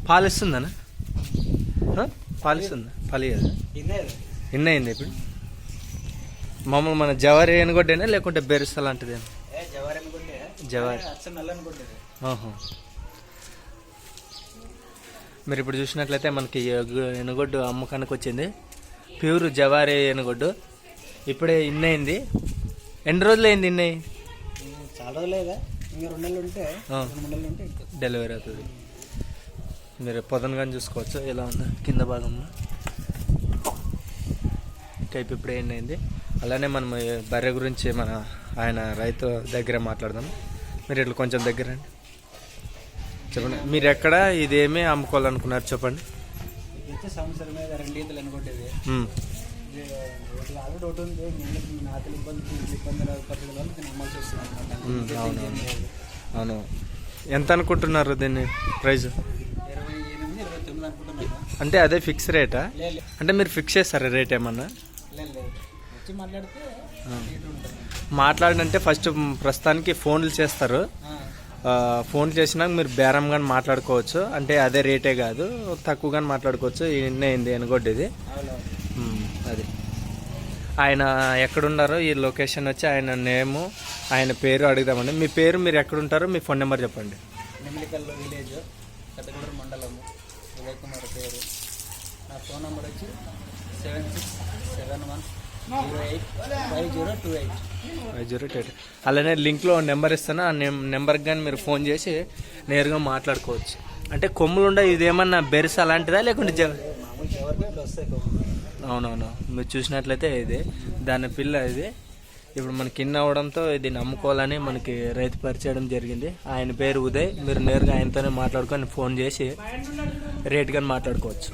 పాలు ఇస్తుందనా? పాలు ఇస్తుందా? పాలు కదా ఇన్న అయింది ఇప్పుడు. మామూలు మన జవారి ఎనుగొడ్డేనా లేకుంటే బెరుస లాంటిదేనా? జవారి. మీరు ఇప్పుడు చూసినట్లయితే మనకి ఎనుగొడ్డు అమ్మకానికి వచ్చింది. ప్యూర్ జవారి ఎనుగొడ్డు. ఇప్పుడే ఇన్న అయింది. ఎన్ని రోజులు అయింది ఇన్న? చాలా రోజులేదా, ఇంకా 2 నెలలు ఉంటే డెలివరీ అవుతుంది. మీరు పొదనగానే చూసుకోవచ్చు ఎలా ఉందో కింద భాగంలో. కైపు ఇప్పుడే ఎన్ని అయింది. అలానే మనం బర్రె గురించి మన ఆయన రైతు దగ్గర మాట్లాడదాం. మీరు ఇట్లా కొంచెం దగ్గర రండి, చెప్పండి. మీరు ఎక్కడ ఇదేమీ అమ్ముకోవాలనుకున్నారు చెప్పండి. సంవత్సరం మీద 2 ఈతలు అనుకుంటేది ఆల్రెడీ ఒకటి ఉంది. నాతులు ఇబ్బంది నమ్మాల్సి వస్తుంది. అవును. ఎంత అనుకుంటున్నారు దీన్ని ప్రైజ్? 28, 29 అనుకుంటున్నాను. అంటే అదే ఫిక్స్ రేటా? అంటే మీరు ఫిక్స్ చేస్తారా రేట్ ఏమన్నా? వచ్చి మాట్లాడంటే ఫస్ట్ ప్రస్తుతానికి ఫోన్లు చేస్తారు. ఫోన్ చేసినాక మీరు బేరంగానే మాట్లాడుకోవచ్చు. అంటే అదే రేటే కాదు, తక్కువగానే మాట్లాడుకోవచ్చు. ఇన్ని అయింది ఎనుగొడ్డేది. అది ఆయన ఎక్కడున్నారో ఈ లొకేషన్ వచ్చి ఆయన నేము ఆయన పేరు అడుగుదామండి. మీ పేరు, మీరు ఎక్కడుంటారో మీ ఫోన్ నెంబర్ చెప్పండి. నెమిలికల్లో విలేజ్, పెద్దగూడూరు మండలము, విజయ్ కుమార్ పేరు. నా ఫోన్ నెంబర్ వచ్చి 7671085028. అలానే లింక్లో నెంబర్ ఇస్తాను. ఆ నెంబర్కి కానీ మీరు ఫోన్ చేసి నేరుగా మాట్లాడుకోవచ్చు. అంటే కొమ్ములు ఉండే ఇదేమన్నా బెర్స్ అలాంటిదా లేకుంటే అవునవును. మీరు చూసినట్లయితే ఇది దాని పిల్ల. ఇది ఇప్పుడు మనకి ఇన్ అవ్వడంతో ఇది నమ్ముకోవాలని మనకి రైతు పరిచయం జరిగింది. ఆయన పేరు ఉదయ్. మీరు నేరుగా ఆయనతోనే మాట్లాడుకొని ఫోన్ చేసి రేట్ కానీ మాట్లాడుకోవచ్చు.